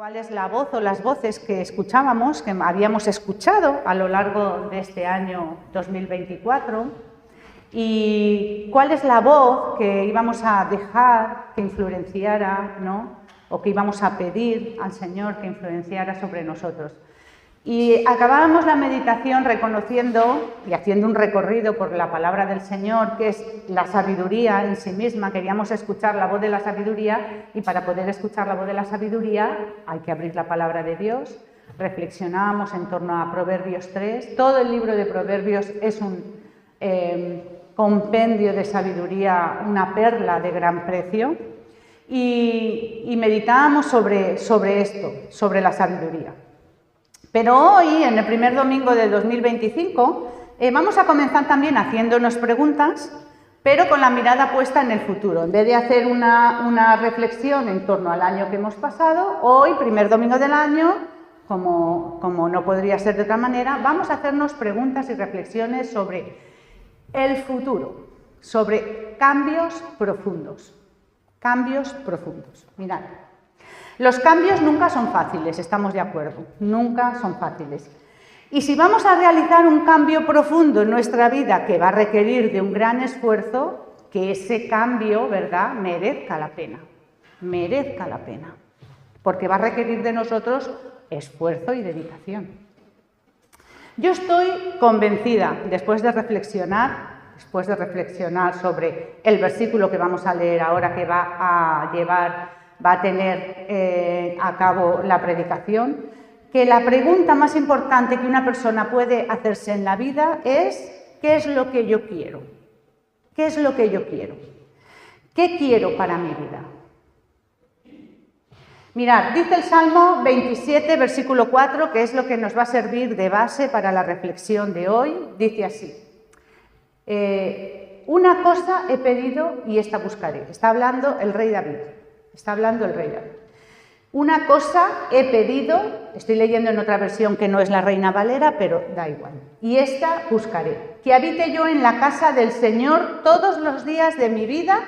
cuál es la voz o las voces que escuchábamos, que habíamos escuchado a lo largo de este año 2024 y cuál es la voz que íbamos a dejar que influenciara, ¿no? O que íbamos a pedir al Señor que influenciara sobre nosotros. Y acabábamos la meditación reconociendo y haciendo un recorrido por la palabra del Señor, que es la sabiduría en sí misma. Queríamos escuchar la voz de la sabiduría y para poder escuchar la voz de la sabiduría hay que abrir la palabra de Dios. Reflexionábamos en torno a Proverbios 3. Todo el libro de Proverbios es un compendio de sabiduría, una perla de gran precio. Y meditábamos sobre esto, sobre la sabiduría. Pero hoy, en el primer domingo de 2025, vamos a comenzar también haciéndonos preguntas, pero con la mirada puesta en el futuro. En vez de hacer una reflexión en torno al año que hemos pasado, hoy, primer domingo del año, como no podría ser de otra manera, vamos a hacernos preguntas y reflexiones sobre el futuro, sobre cambios profundos. Cambios profundos. Mirad. Los cambios nunca son fáciles, estamos de acuerdo, nunca son fáciles. Y si vamos a realizar un cambio profundo en nuestra vida que va a requerir de un gran esfuerzo, que ese cambio, ¿verdad?, merezca la pena, porque va a requerir de nosotros esfuerzo y dedicación. Yo estoy convencida, después de reflexionar sobre el versículo que vamos a leer ahora, que va a tener a cabo la predicación, que la pregunta más importante que una persona puede hacerse en la vida es ¿qué es lo que yo quiero? ¿Qué es lo que yo quiero? ¿Qué quiero para mi vida? Mirad, dice el Salmo 27, versículo 4, que es lo que nos va a servir de base para la reflexión de hoy. Dice así: una cosa he pedido y esta buscaré. Está hablando el rey David. Una cosa he pedido, estoy leyendo en otra versión que no es la Reina Valera, pero da igual. Y esta buscaré, que habite yo en la casa del Señor todos los días de mi vida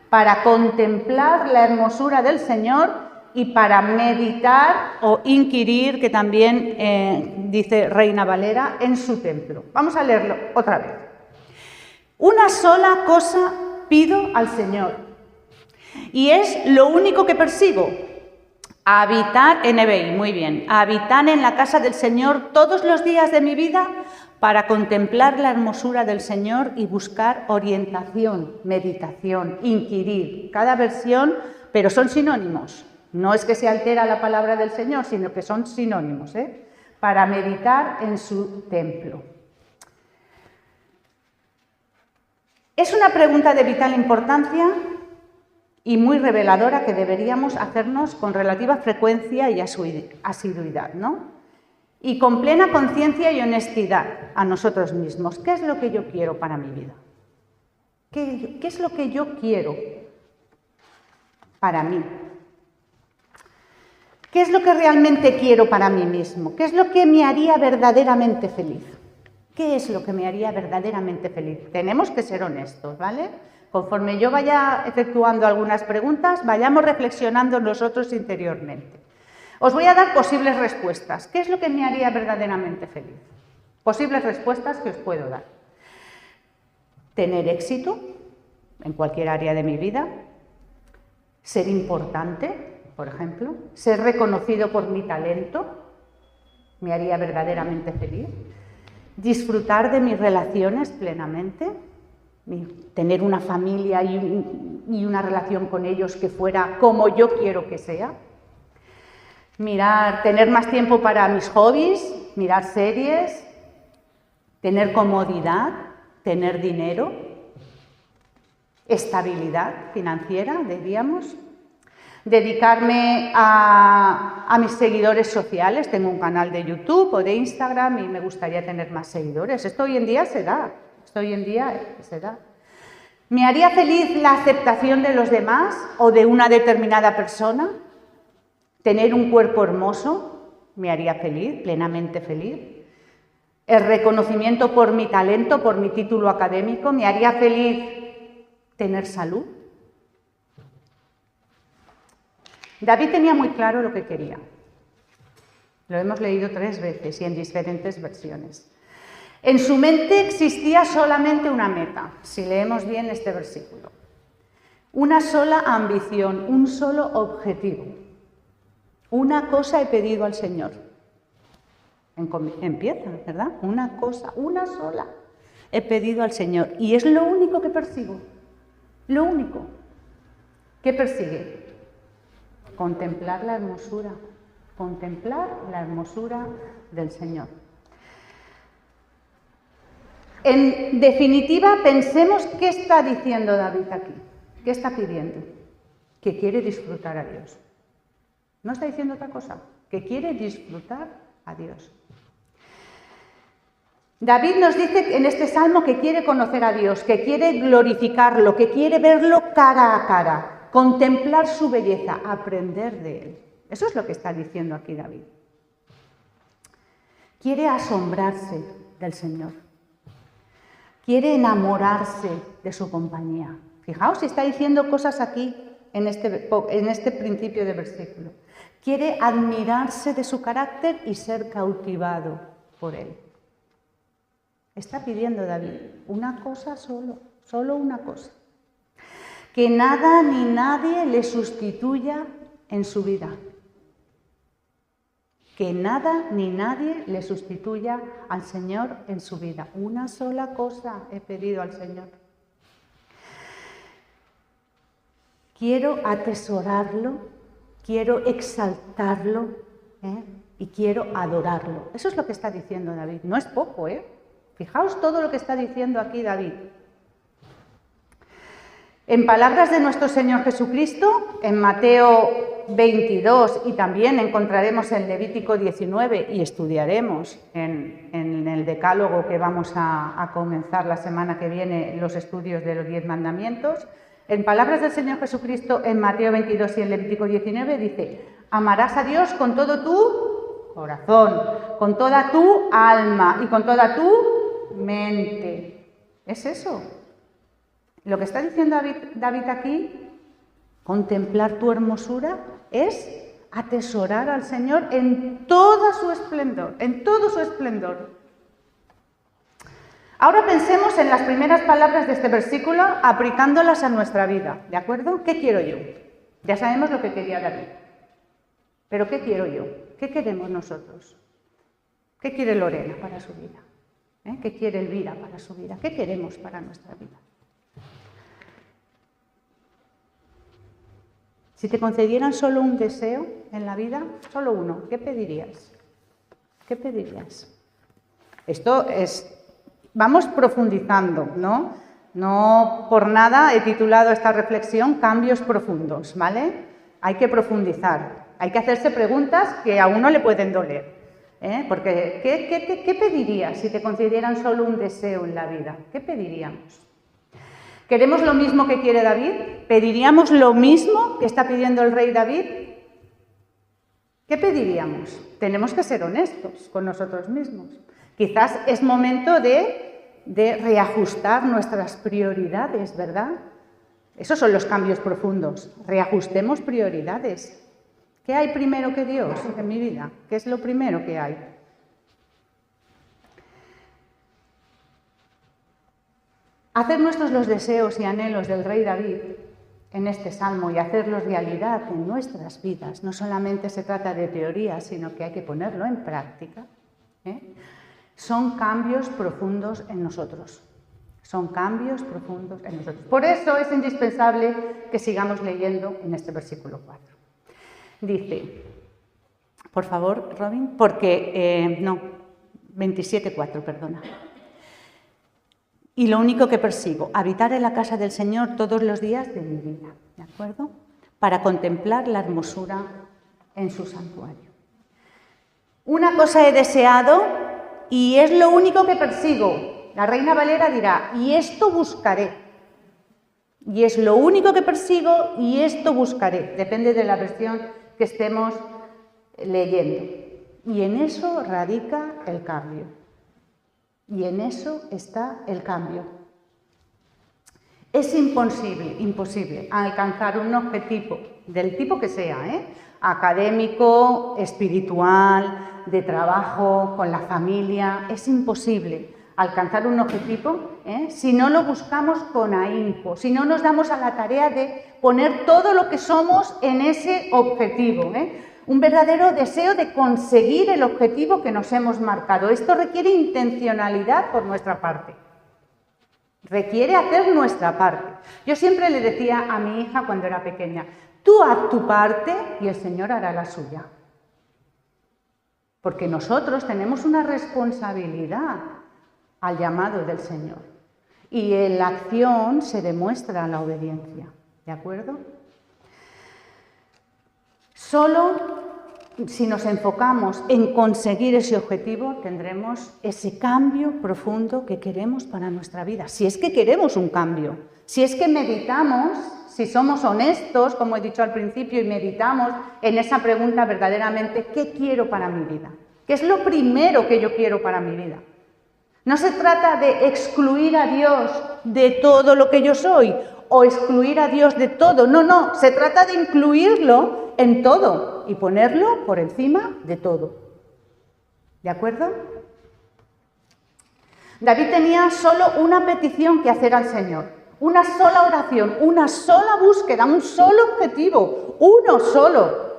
para contemplar la hermosura del Señor y para meditar o inquirir, que también dice Reina Valera, en su templo. Vamos a leerlo otra vez. Una sola cosa pido al Señor. Y es lo único que persigo, habitar en NBI, muy bien, habitar en la casa del Señor todos los días de mi vida para contemplar la hermosura del Señor y buscar orientación, meditación, inquirir. Cada versión, pero son sinónimos. No es que se altera la palabra del Señor, sino que son sinónimos, para meditar en su templo. Es una pregunta de vital importancia y muy reveladora que deberíamos hacernos con relativa frecuencia y asiduidad, ¿no? Y con plena conciencia y honestidad a nosotros mismos. ¿Qué es lo que yo quiero para mi vida? ¿Qué es lo que yo quiero para mí? ¿Qué es lo que realmente quiero para mí mismo? ¿Qué es lo que me haría verdaderamente feliz? ¿Qué es lo que me haría verdaderamente feliz? Tenemos que ser honestos, ¿vale? Conforme yo vaya efectuando algunas preguntas, vayamos reflexionando nosotros interiormente. Os voy a dar posibles respuestas. ¿Qué es lo que me haría verdaderamente feliz? Posibles respuestas que os puedo dar. Tener éxito en cualquier área de mi vida. Ser importante, por ejemplo. Ser reconocido por mi talento. Me haría verdaderamente feliz. Disfrutar de mis relaciones plenamente. Tener una familia y una relación con ellos que fuera como yo quiero que sea. Tener más tiempo para mis hobbies, mirar series, tener comodidad, tener dinero, estabilidad financiera, diríamos. Dedicarme a mis seguidores sociales. Tengo un canal de YouTube o de Instagram y me gustaría tener más seguidores. Esto hoy en día se da. ¿Me haría feliz la aceptación de los demás o de una determinada persona? ¿Tener un cuerpo hermoso me haría feliz, plenamente feliz? ¿El reconocimiento por mi talento, por mi título académico, me haría feliz tener salud? David tenía muy claro lo que quería. Lo hemos leído 3 veces y en diferentes versiones. En su mente existía solamente una meta, si leemos bien este versículo. Una sola ambición, un solo objetivo. Una cosa he pedido al Señor. Empieza, ¿verdad? Una cosa, una sola he pedido al Señor. Y es lo único que persigo. Lo único. ¿Qué persigue? Contemplar la hermosura. Contemplar la hermosura del Señor. En definitiva, pensemos qué está diciendo David aquí. ¿Qué está pidiendo? Que quiere disfrutar a Dios. No está diciendo otra cosa, que quiere disfrutar a Dios. David nos dice en este salmo que quiere conocer a Dios, que quiere glorificarlo, que quiere verlo cara a cara, contemplar su belleza, aprender de él. Eso es lo que está diciendo aquí David. Quiere asombrarse del Señor. Quiere enamorarse de su compañía. Fijaos si está diciendo cosas aquí en este principio de versículo. Quiere admirarse de su carácter y ser cautivado por él. Está pidiendo David una cosa solo una cosa. Que nada ni nadie le sustituya en su vida. Que nada ni nadie le sustituya al Señor en su vida. Una sola cosa he pedido al Señor. Quiero atesorarlo, quiero exaltarlo y quiero adorarlo. Eso es lo que está diciendo David. No es poco, ¿eh? Fijaos todo lo que está diciendo aquí David. En palabras de nuestro Señor Jesucristo, en Mateo 22 y también encontraremos en Levítico 19 y estudiaremos en el decálogo que vamos a comenzar la semana que viene los estudios de los 10 mandamientos. En palabras del Señor Jesucristo, en Mateo 22 y en Levítico 19 dice: amarás a Dios con todo tu corazón, con toda tu alma y con toda tu mente. Es eso. Lo que está diciendo David aquí, contemplar tu hermosura, es atesorar al Señor en todo su esplendor, en todo su esplendor. Ahora pensemos en las primeras palabras de este versículo, aplicándolas a nuestra vida, ¿de acuerdo? ¿Qué quiero yo? Ya sabemos lo que quería David, pero ¿qué quiero yo? ¿Qué queremos nosotros? ¿Qué quiere Lorena para su vida? ¿Qué quiere Elvira para su vida? ¿Qué queremos para nuestra vida? Si te concedieran solo un deseo en la vida, solo uno, ¿qué pedirías? ¿Qué pedirías? Esto es... Vamos profundizando, ¿no? No por nada he titulado esta reflexión Cambios profundos, ¿vale? Hay que profundizar, hay que hacerse preguntas que a uno le pueden doler. Porque, ¿qué pedirías si te concedieran solo un deseo en la vida? ¿Qué pediríamos? ¿Queremos lo mismo que quiere David? ¿Pediríamos lo mismo que está pidiendo el rey David? ¿Qué pediríamos? Tenemos que ser honestos con nosotros mismos. Quizás es momento de reajustar nuestras prioridades, ¿verdad? Esos son los cambios profundos. Reajustemos prioridades. ¿Qué hay primero que Dios en mi vida? ¿Qué es lo primero que hay? Hacer nuestros los deseos y anhelos del rey David en este salmo y hacerlos realidad en nuestras vidas. No solamente se trata de teoría, sino que hay que ponerlo en práctica. Son cambios profundos en nosotros. Son cambios profundos en nosotros. Por eso es indispensable que sigamos leyendo en este versículo 4. Dice, por favor, Robin, porque, 27:4, perdona. Y lo único que persigo, habitar en la casa del Señor todos los días de mi vida, ¿de acuerdo? Para contemplar la hermosura en su santuario. Una cosa he deseado y es lo único que persigo. La Reina Valera dirá, y esto buscaré. Y es lo único que persigo y esto buscaré. Depende de la versión que estemos leyendo. Y en eso radica el cambio. Y en eso está el cambio. Es imposible alcanzar un objetivo, del tipo que sea, académico, espiritual, de trabajo, con la familia. Es imposible alcanzar un objetivo si no lo buscamos con ahínco, si no nos damos a la tarea de poner todo lo que somos en ese objetivo. Un verdadero deseo de conseguir el objetivo que nos hemos marcado. Esto requiere intencionalidad por nuestra parte. Requiere hacer nuestra parte. Yo siempre le decía a mi hija cuando era pequeña, tú haz tu parte y el Señor hará la suya. Porque nosotros tenemos una responsabilidad al llamado del Señor. Y en la acción se demuestra la obediencia. ¿De acuerdo? Solo si nos enfocamos en conseguir ese objetivo, tendremos ese cambio profundo que queremos para nuestra vida. Si es que queremos un cambio, si es que meditamos, si somos honestos, como he dicho al principio, y meditamos en esa pregunta verdaderamente, ¿qué quiero para mi vida? ¿Qué es lo primero que yo quiero para mi vida? No se trata de excluir a Dios de todo lo que yo soy o excluir a Dios de todo. No, se trata de incluirlo en todo y ponerlo por encima de todo. ¿De acuerdo? David tenía solo una petición que hacer al Señor, una sola oración, una sola búsqueda, un solo objetivo, uno solo.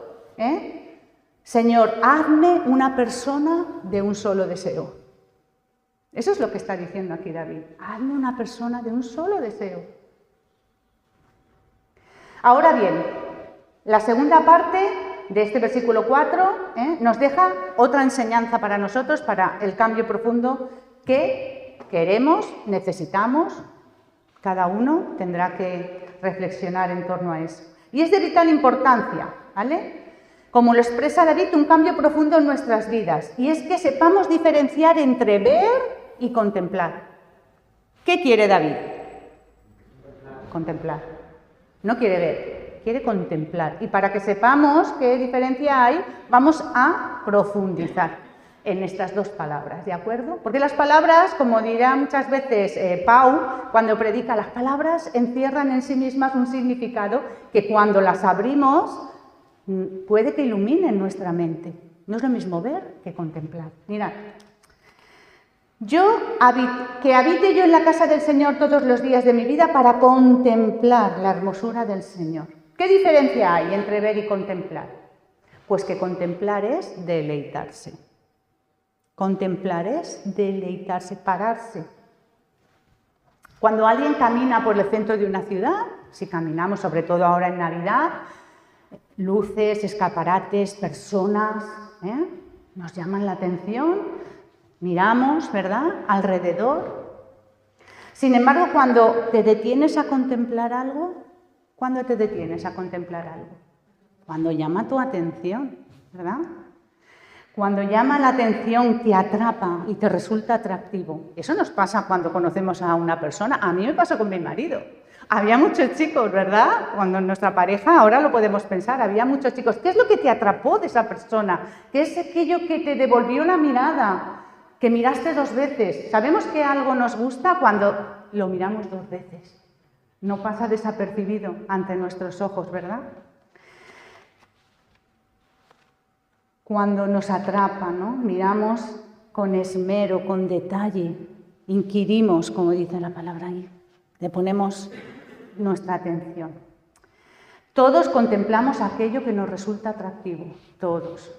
Señor, hazme una persona de un solo deseo. Eso es lo que está diciendo aquí David. Hazme una persona de un solo deseo. Ahora bien, la segunda parte de este versículo 4 nos deja otra enseñanza para nosotros, para el cambio profundo que queremos, necesitamos. Cada uno tendrá que reflexionar en torno a eso. Y es de vital importancia, ¿vale? Como lo expresa David, un cambio profundo en nuestras vidas. Y es que sepamos diferenciar entre ver y contemplar. ¿Qué quiere David? Contemplar. No quiere ver, quiere contemplar. Y para que sepamos qué diferencia hay, vamos a profundizar en estas dos palabras, ¿de acuerdo? Porque las palabras, como dirá muchas veces Pau, cuando predica, las palabras encierran en sí mismas un significado que cuando las abrimos puede que iluminen nuestra mente. No es lo mismo ver que contemplar. Mirad, que habite yo en la casa del Señor todos los días de mi vida para contemplar la hermosura del Señor. ¿Qué diferencia hay entre ver y contemplar? Pues que contemplar es deleitarse. Contemplar es deleitarse, pararse. Cuando alguien camina por el centro de una ciudad, si caminamos sobre todo ahora en Navidad, luces, escaparates, personas, nos llaman la atención, miramos, ¿verdad?, alrededor. Sin embargo, cuando te detienes a contemplar algo, ¿cuándo te detienes a contemplar algo? Cuando llama tu atención, ¿verdad? Cuando llama la atención, te atrapa y te resulta atractivo. Eso nos pasa cuando conocemos a una persona. A mí me pasó con mi marido. Había muchos chicos, ¿verdad? Cuando nuestra pareja, ahora lo podemos pensar, había muchos chicos. ¿Qué es lo que te atrapó de esa persona? ¿Qué es aquello que te devolvió la mirada? Que miraste 2 veces. Sabemos que algo nos gusta cuando lo miramos 2 veces. No pasa desapercibido ante nuestros ojos, ¿verdad? Cuando nos atrapa, ¿no? Miramos con esmero, con detalle, inquirimos, como dice la palabra ahí, le ponemos nuestra atención. Todos contemplamos aquello que nos resulta atractivo, todos.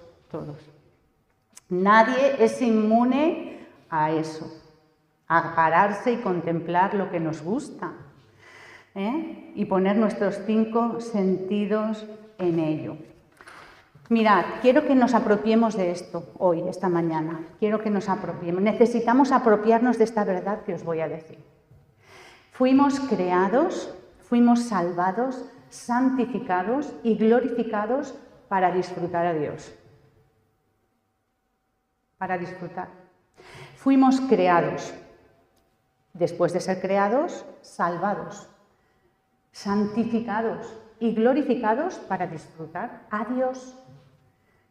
Nadie es inmune a eso, a pararse y contemplar lo que nos gusta, y poner nuestros 5 sentidos en ello. Mirad, quiero que nos apropiemos de esto hoy, esta mañana. Quiero que nos apropiemos. Necesitamos apropiarnos de esta verdad que os voy a decir. Fuimos creados, fuimos salvados, santificados y glorificados para disfrutar a Dios. Para disfrutar. Fuimos creados. Después de ser creados, salvados, santificados y glorificados para disfrutar a Dios.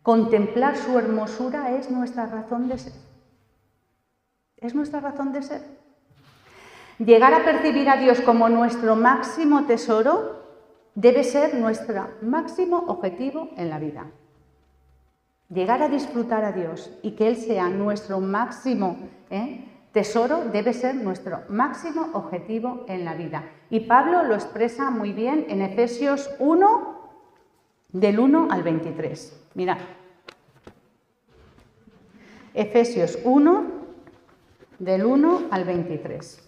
Contemplar su hermosura es nuestra razón de ser. Es nuestra razón de ser. Llegar a percibir a Dios como nuestro máximo tesoro debe ser nuestro máximo objetivo en la vida. Llegar a disfrutar a Dios y que Él sea nuestro máximo tesoro debe ser nuestro máximo objetivo en la vida. Y Pablo lo expresa muy bien en Efesios 1, del 1 al 23. Mirad. Efesios 1, del 1 al 23.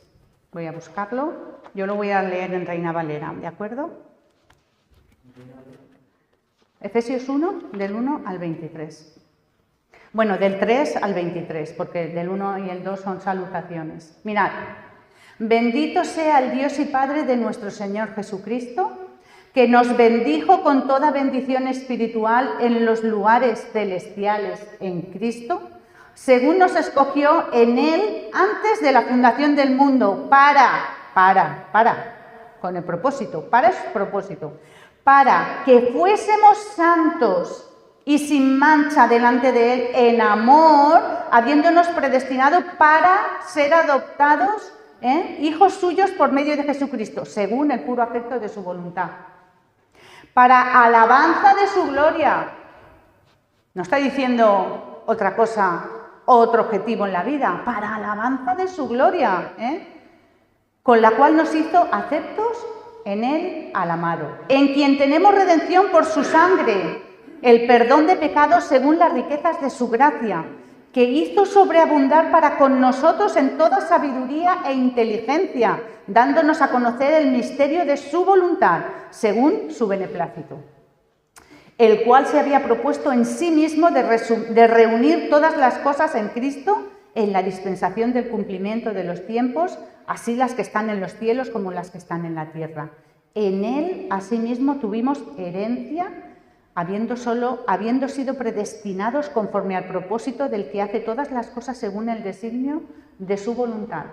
Voy a buscarlo. Yo lo voy a leer en Reina Valera, ¿de acuerdo? Efesios 1, del 1 al 23. Bueno, del 3 al 23, porque del 1 y el 2 son salutaciones. Mirad. Bendito sea el Dios y Padre de nuestro Señor Jesucristo, que nos bendijo con toda bendición espiritual en los lugares celestiales en Cristo, según nos escogió en Él antes de la fundación del mundo, con el propósito, para su propósito, para que fuésemos santos y sin mancha delante de Él en amor, habiéndonos predestinado para ser adoptados, hijos suyos por medio de Jesucristo, según el puro afecto de su voluntad, para alabanza de su gloria. No está diciendo otra cosa, otro objetivo en la vida, para alabanza de su gloria, con la cual nos hizo aceptos en Él al amado, en quien tenemos redención por su sangre, el perdón de pecados según las riquezas de su gracia, que hizo sobreabundar para con nosotros en toda sabiduría e inteligencia, dándonos a conocer el misterio de su voluntad, según su beneplácito, el cual se había propuesto en sí mismo de reunir todas las cosas en Cristo en la dispensación del cumplimiento de los tiempos, así las que están en los cielos como las que están en la tierra. En Él, asimismo, tuvimos herencia, habiendo sido predestinados conforme al propósito del que hace todas las cosas según el designio de su voluntad,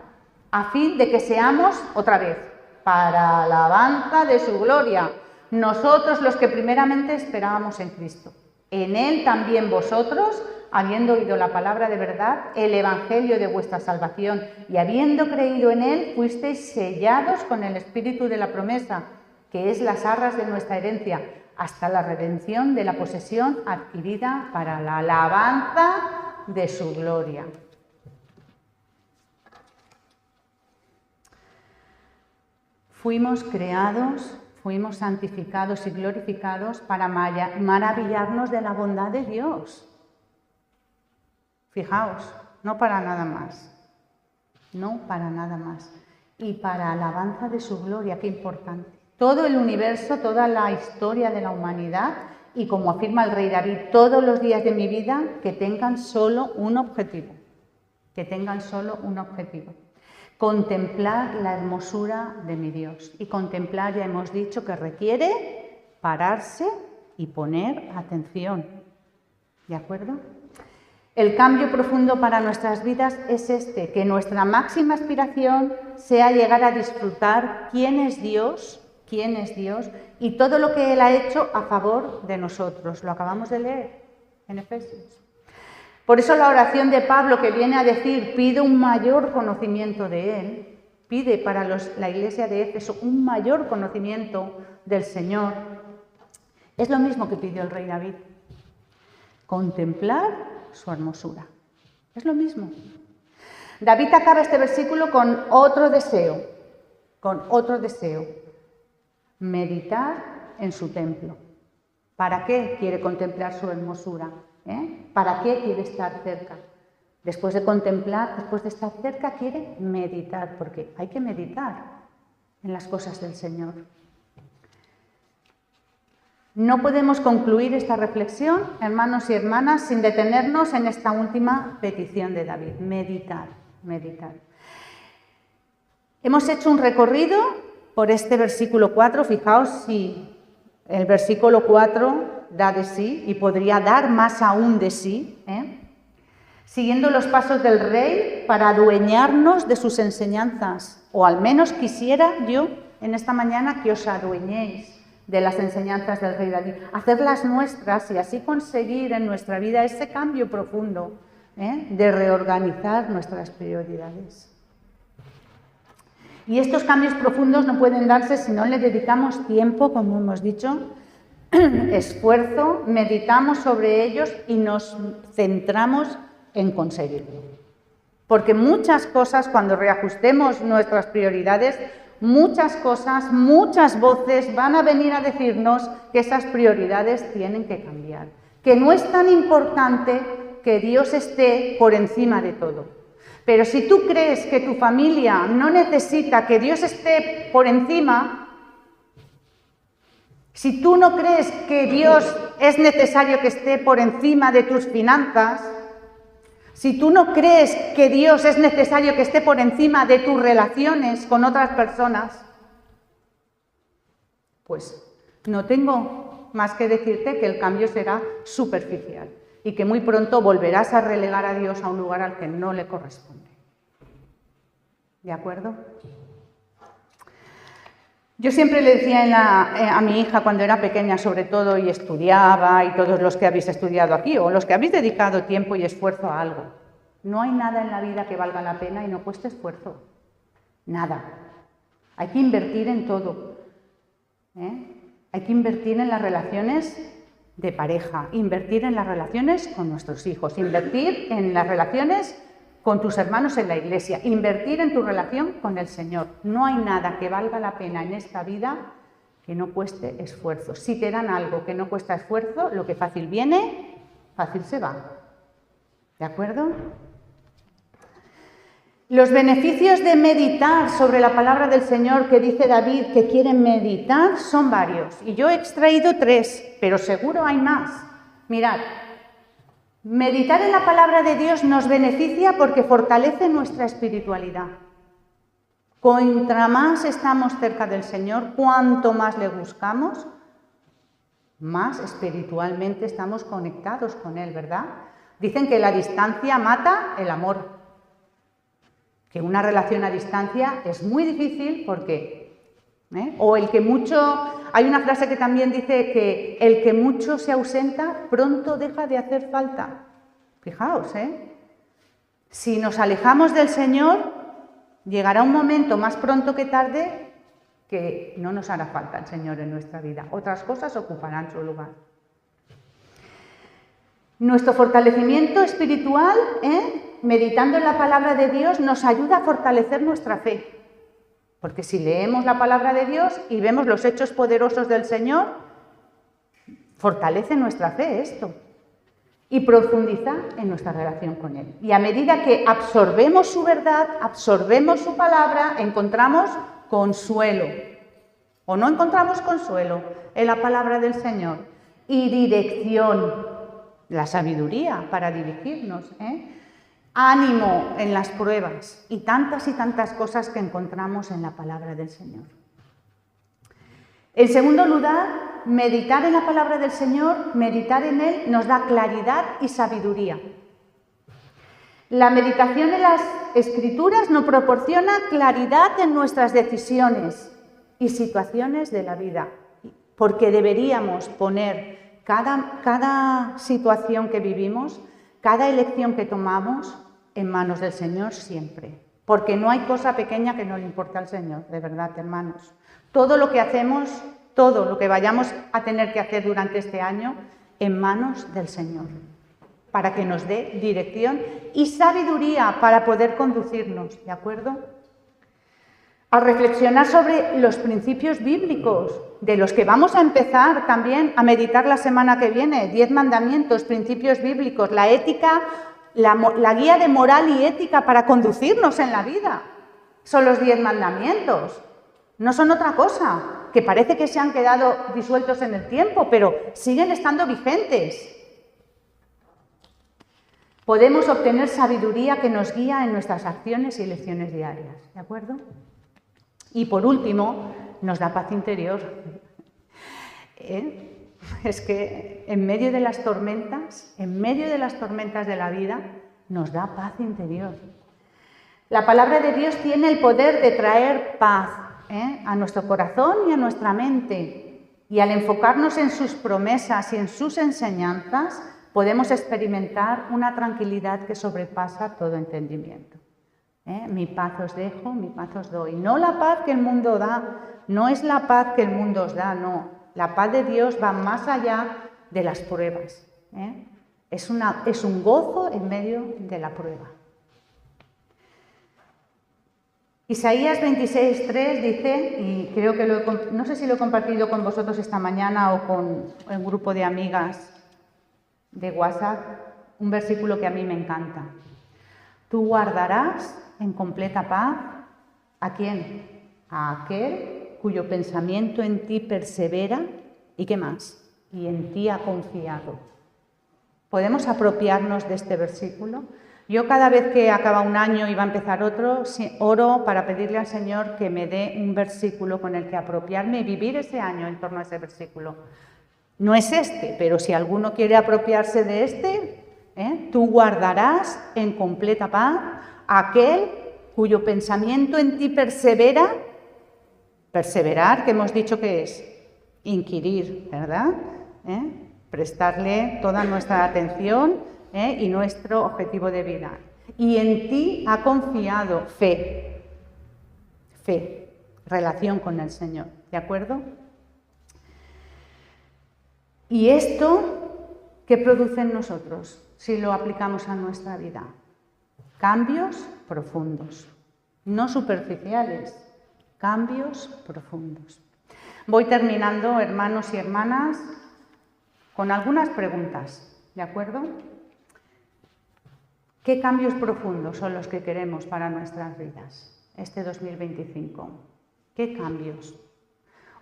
a fin de que seamos, otra vez, para alabanza de su gloria, nosotros los que primeramente esperábamos en Cristo. En Él también vosotros, habiendo oído la palabra de verdad, el evangelio de vuestra salvación, y habiendo creído en Él, fuisteis sellados con el espíritu de la promesa, que es las arras de nuestra herencia, hasta la redención de la posesión adquirida para la alabanza de su gloria. Fuimos creados, fuimos santificados y glorificados para maravillarnos de la bondad de Dios. Fijaos, no para nada más, no para nada más. Y para alabanza de su gloria, qué importante. Todo el universo, toda la historia de la humanidad y, como afirma el rey David, todos los días de mi vida que tengan solo un objetivo, contemplar la hermosura de mi Dios. Y contemplar, ya hemos dicho, que requiere pararse y poner atención, ¿de acuerdo? El cambio profundo para nuestras vidas es que nuestra máxima aspiración sea llegar a disfrutar quién es Dios y todo lo que Él ha hecho a favor de nosotros. Lo acabamos de leer en Efesios. Por eso la oración de Pablo, que viene a decir, pide un mayor conocimiento de Él, pide para la iglesia de Éfeso un mayor conocimiento del Señor, es lo mismo que pidió el rey David. Contemplar su hermosura. Es lo mismo. David acaba este versículo con otro deseo. Meditar en su templo. ¿Para qué quiere contemplar su hermosura? ¿Para qué quiere estar cerca? Después de contemplar, después de estar cerca, quiere meditar, porque hay que meditar en las cosas del Señor. No podemos concluir esta reflexión, hermanos y hermanas, sin detenernos en esta última petición de David: meditar. Hemos hecho un recorrido por este versículo 4, fijaos si el versículo 4 da de sí y podría dar más aún de sí, siguiendo los pasos del rey para adueñarnos de sus enseñanzas, o al menos quisiera yo en esta mañana que os adueñéis de las enseñanzas del rey David, hacerlas nuestras y así conseguir en nuestra vida ese cambio profundo de reorganizar nuestras prioridades. Y estos cambios profundos no pueden darse si no le dedicamos tiempo, como hemos dicho, esfuerzo, meditamos sobre ellos y nos centramos en conseguirlo. Porque muchas cosas, cuando reajustemos nuestras prioridades, muchas cosas, muchas voces van a venir a decirnos que esas prioridades tienen que cambiar, que no es tan importante que Dios esté por encima de todo. Pero si tú crees que tu familia no necesita que Dios esté por encima, si tú no crees que Dios es necesario que esté por encima de tus finanzas, si tú no crees que Dios es necesario que esté por encima de tus relaciones con otras personas, pues no tengo más que decirte que el cambio será superficial y que muy pronto volverás a relegar a Dios a un lugar al que no le corresponde. ¿De acuerdo? Yo siempre le decía a mi hija cuando era pequeña, sobre todo, y estudiaba, y todos los que habéis estudiado aquí, o los que habéis dedicado tiempo y esfuerzo a algo, no hay nada en la vida que valga la pena y no cueste esfuerzo. Nada. Hay que invertir en todo. Hay que invertir en las relaciones de pareja, invertir en las relaciones con nuestros hijos, invertir en las relaciones con tus hermanos en la iglesia, invertir en tu relación con el Señor. No hay nada que valga la pena en esta vida que no cueste esfuerzo. Si te dan algo que no cuesta esfuerzo, lo que fácil viene, fácil se va. ¿De acuerdo? Los beneficios de meditar sobre la palabra del Señor que dice David que quieren meditar son varios. Y yo he extraído 3, pero seguro hay más. Mirad. Meditar en la palabra de Dios nos beneficia porque fortalece nuestra espiritualidad. Cuanto más estamos cerca del Señor, cuanto más le buscamos, más espiritualmente estamos conectados con Él, ¿verdad? Dicen que la distancia mata el amor, que una relación a distancia es muy difícil porque, o el que mucho... Hay una frase que también dice que el que mucho se ausenta pronto deja de hacer falta. Fijaos, si nos alejamos del Señor, llegará un momento más pronto que tarde que no nos hará falta el Señor en nuestra vida. Otras cosas ocuparán su lugar. Nuestro fortalecimiento espiritual, meditando en la palabra de Dios, nos ayuda a fortalecer nuestra fe. Porque si leemos la palabra de Dios y vemos los hechos poderosos del Señor, fortalece nuestra fe esto y profundiza en nuestra relación con Él. Y a medida que absorbemos su verdad, absorbemos su palabra, encontramos consuelo. ¿O no encontramos consuelo en la palabra del Señor? Y dirección, la sabiduría para dirigirnos, ánimo en las pruebas y tantas cosas que encontramos en la palabra del Señor. En segundo lugar, meditar en la palabra del Señor, meditar en Él, nos da claridad y sabiduría. La meditación en las Escrituras nos proporciona claridad en nuestras decisiones y situaciones de la vida, porque deberíamos poner cada situación que vivimos, cada elección que tomamos, en manos del Señor siempre, porque no hay cosa pequeña que no le importe al Señor, de verdad, hermanos. Todo lo que hacemos, todo lo que vayamos a tener que hacer durante este año, en manos del Señor, para que nos dé dirección y sabiduría para poder conducirnos, ¿de acuerdo? A reflexionar sobre los principios bíblicos, de los que vamos a empezar también a meditar la semana que viene, 10 mandamientos, principios bíblicos, la ética, la guía de moral y ética para conducirnos en la vida. Son los 10 mandamientos, no son otra cosa, que parece que se han quedado disueltos en el tiempo, pero siguen estando vigentes. Podemos obtener sabiduría que nos guía en nuestras acciones y elecciones diarias, ¿de acuerdo? Y por último, nos da paz interior. Es que en medio de las tormentas de la vida, nos da paz interior. La palabra de Dios tiene el poder de traer paz a nuestro corazón y a nuestra mente. Y al enfocarnos en sus promesas y en sus enseñanzas, podemos experimentar una tranquilidad que sobrepasa todo entendimiento. Mi paz os dejo, mi paz os doy. No la paz que el mundo da, no es la paz que el mundo os da, no. La paz de Dios va más allá de las pruebas. Es un gozo en medio de la prueba. Isaías 26:3 dice, y creo que no sé si lo he compartido con vosotros esta mañana o con un grupo de amigas de WhatsApp, un versículo que a mí me encanta. Tú guardarás en completa paz, ¿a quién? A aquel cuyo pensamiento en ti persevera, ¿y qué más? Y en ti ha confiado. ¿Podemos apropiarnos de este versículo? Yo cada vez que acaba un año y va a empezar otro, oro para pedirle al Señor que me dé un versículo con el que apropiarme y vivir ese año en torno a ese versículo. No es este, pero si alguno quiere apropiarse de este, tú guardarás en completa paz a aquel cuyo pensamiento en ti persevera. Perseverar, que hemos dicho que es inquirir, ¿verdad? Prestarle toda nuestra atención y nuestro objetivo de vida. Y en ti ha confiado fe, relación con el Señor, ¿de acuerdo? ¿Y esto qué produce en nosotros si lo aplicamos a nuestra vida? Cambios profundos, no superficiales, cambios profundos. Voy terminando, hermanos y hermanas, con algunas preguntas, ¿de acuerdo? ¿Qué cambios profundos son los que queremos para nuestras vidas este 2025? ¿Qué cambios?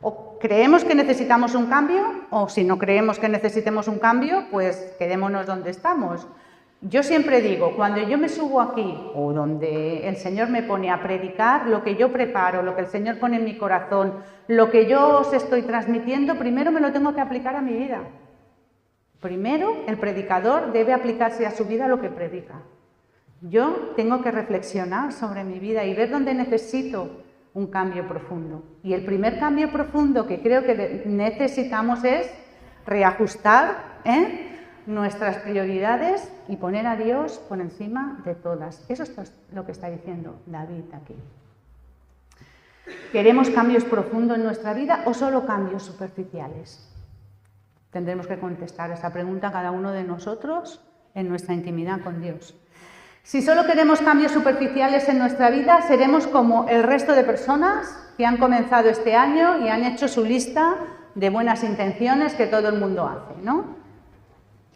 ¿O creemos que necesitamos un cambio? O si no creemos que necesitemos un cambio, pues quedémonos donde estamos. Yo siempre digo, cuando yo me subo aquí o donde el Señor me pone a predicar, lo que yo preparo, lo que el Señor pone en mi corazón, lo que yo os estoy transmitiendo, primero me lo tengo que aplicar a mi vida. Primero, el predicador debe aplicarse a su vida lo que predica. Yo tengo que reflexionar sobre mi vida y ver dónde necesito un cambio profundo. Y el primer cambio profundo que creo que necesitamos es reajustar nuestras prioridades y poner a Dios por encima de todas. Eso es lo que está diciendo David aquí. ¿Queremos cambios profundos en nuestra vida o solo cambios superficiales? Tendremos que contestar esa pregunta cada uno de nosotros en nuestra intimidad con Dios. Si solo queremos cambios superficiales en nuestra vida, seremos como el resto de personas que han comenzado este año y han hecho su lista de buenas intenciones que todo el mundo hace, ¿no?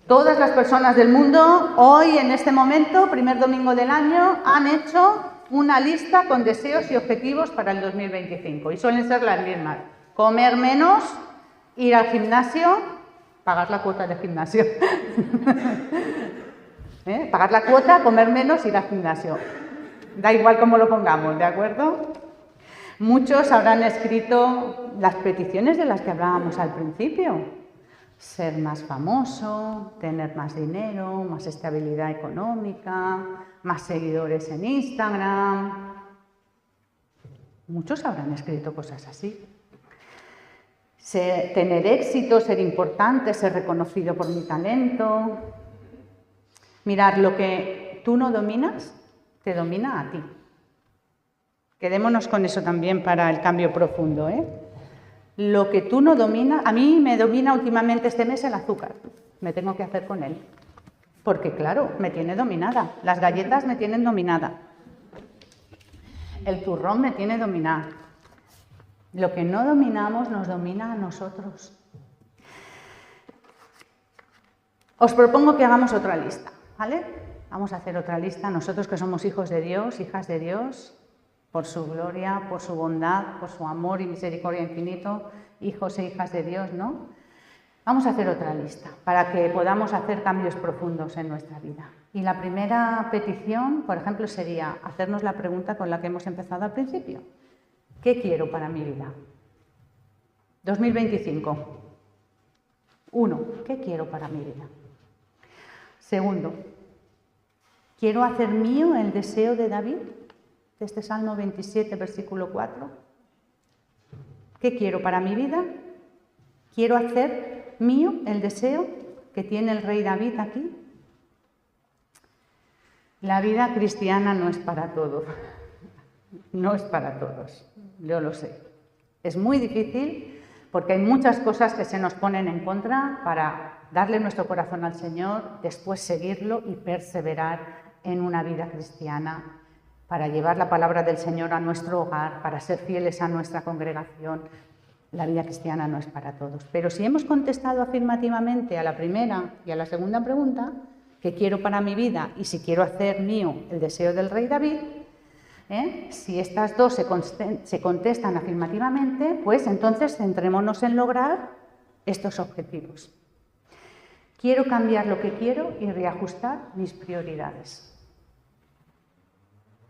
Todas las personas del mundo, hoy, en este momento, primer domingo del año, han hecho una lista con deseos y objetivos para el 2025. Y suelen ser las mismas. Comer menos, ir al gimnasio, pagar la cuota del gimnasio. Pagar la cuota, comer menos, ir al gimnasio. Da igual cómo lo pongamos, ¿de acuerdo? Muchos habrán escrito las peticiones de las que hablábamos al principio. Ser más famoso, tener más dinero, más estabilidad económica, más seguidores en Instagram. Muchos habrán escrito cosas así. Tener éxito, ser importante, ser reconocido por mi talento. Mirad, lo que tú no dominas, te domina a ti. Quedémonos con eso también para el cambio profundo, Lo que tú no dominas, a mí me domina últimamente este mes el azúcar. Me tengo que hacer con él. Porque claro, me tiene dominada. Las galletas me tienen dominada. El turrón me tiene dominada. Lo que no dominamos nos domina a nosotros. Os propongo que hagamos otra lista, ¿vale? Vamos a hacer otra lista, nosotros que somos hijos de Dios, hijas de Dios, por su gloria, por su bondad, por su amor y misericordia infinito, hijos e hijas de Dios, ¿no? Vamos a hacer otra lista para que podamos hacer cambios profundos en nuestra vida. Y la primera petición, por ejemplo, sería hacernos la pregunta con la que hemos empezado al principio. ¿Qué quiero para mi vida? 2025. 1. ¿Qué quiero para mi vida? Segundo, ¿quiero hacer mío el deseo de David? De este Salmo 27, versículo 4. ¿Qué quiero para mi vida? ¿Quiero hacer mío el deseo que tiene el rey David aquí? La vida cristiana no es para todos. No es para todos, yo lo sé. Es muy difícil porque hay muchas cosas que se nos ponen en contra para darle nuestro corazón al Señor, después seguirlo y perseverar en una vida cristiana, para llevar la palabra del Señor a nuestro hogar, para ser fieles a nuestra congregación. La vida cristiana no es para todos. Pero si hemos contestado afirmativamente a la primera y a la segunda pregunta, ¿qué quiero para mi vida? Y si quiero hacer mío el deseo del rey David, si estas dos se contestan afirmativamente, pues entonces centrémonos en lograr estos objetivos. Quiero cambiar lo que quiero y reajustar mis prioridades.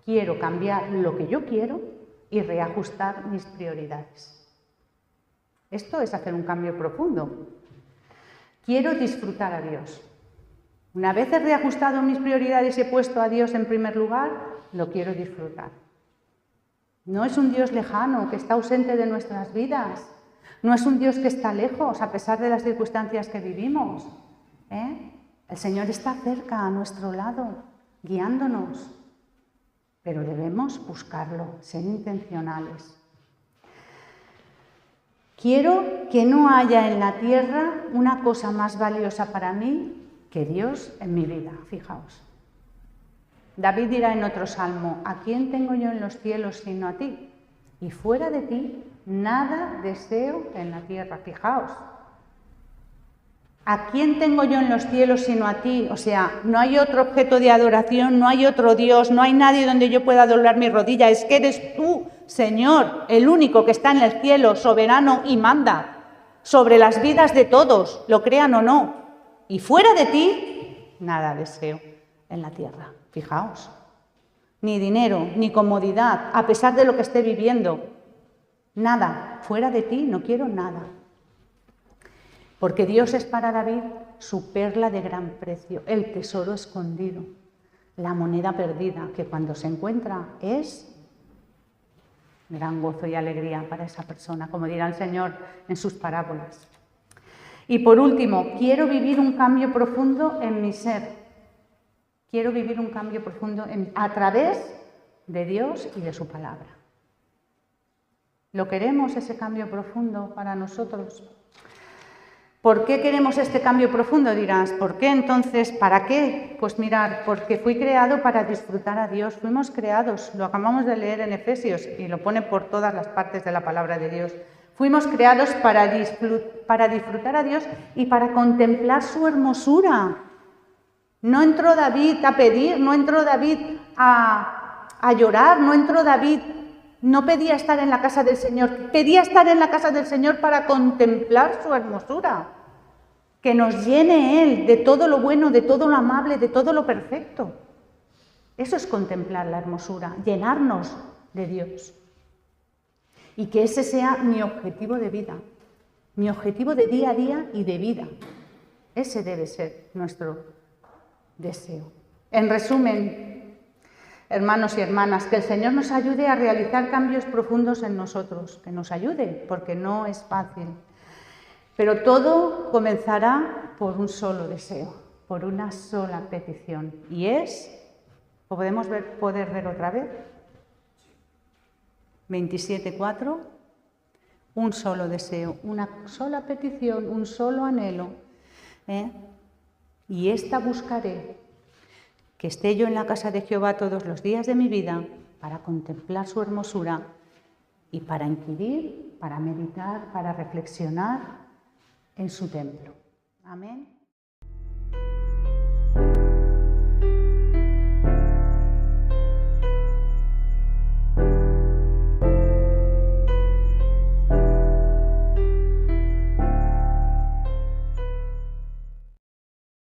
Quiero cambiar lo que yo quiero y reajustar mis prioridades. Esto es hacer un cambio profundo. Quiero disfrutar a Dios. Una vez he reajustado mis prioridades y he puesto a Dios en primer lugar, lo quiero disfrutar. No es un Dios lejano que está ausente de nuestras vidas. No es un Dios que está lejos a pesar de las circunstancias que vivimos. El Señor está cerca, a nuestro lado, guiándonos. Pero debemos buscarlo, ser intencionales. Quiero que no haya en la tierra una cosa más valiosa para mí que Dios en mi vida, fijaos. David dirá en otro salmo, ¿a quién tengo yo en los cielos sino a ti? Y fuera de ti, nada deseo en la tierra, fijaos. ¿A quién tengo yo en los cielos sino a ti? O sea, no hay otro objeto de adoración, no hay otro Dios, no hay nadie donde yo pueda doblar mi rodilla. Es que eres tú, Señor, el único que está en el cielo, soberano y manda sobre las vidas de todos, lo crean o no. Y fuera de ti, nada deseo en la tierra. Fijaos, ni dinero, ni comodidad, a pesar de lo que esté viviendo. Nada, fuera de ti no quiero nada. Porque Dios es para David su perla de gran precio, el tesoro escondido, la moneda perdida, que cuando se encuentra es gran gozo y alegría para esa persona, como dirá el Señor en sus parábolas. Y por último, quiero vivir un cambio profundo en mi ser. Quiero vivir un cambio profundo a través de Dios y de su palabra. ¿Lo queremos ese cambio profundo para nosotros? ¿Por qué queremos este cambio profundo? Dirás, ¿por qué entonces? ¿Para qué? Pues mirar, porque fui creado para disfrutar a Dios. Fuimos creados, lo acabamos de leer en Efesios y lo pone por todas las partes de la palabra de Dios. Fuimos creados para disfrutar a Dios y para contemplar su hermosura. No entró David a pedir, no entró David a llorar, no entró David, no pedía estar en la casa del Señor, pedía estar en la casa del Señor para contemplar su hermosura, que nos llene Él de todo lo bueno, de todo lo amable, de todo lo perfecto. Eso es contemplar la hermosura, llenarnos de Dios. Y que ese sea mi objetivo de vida, mi objetivo de día a día y de vida. Ese debe ser nuestro deseo. En resumen, hermanos y hermanas, que el Señor nos ayude a realizar cambios profundos en nosotros, que nos ayude, porque no es fácil. Pero todo comenzará por un solo deseo, por una sola petición. Y es, ¿podemos poder ver otra vez? 27:4, un solo deseo, una sola petición, un solo anhelo. Y esta buscaré, que esté yo en la casa de Jehová todos los días de mi vida, para contemplar su hermosura y para inquirir, para meditar, para reflexionar en su templo. Amén.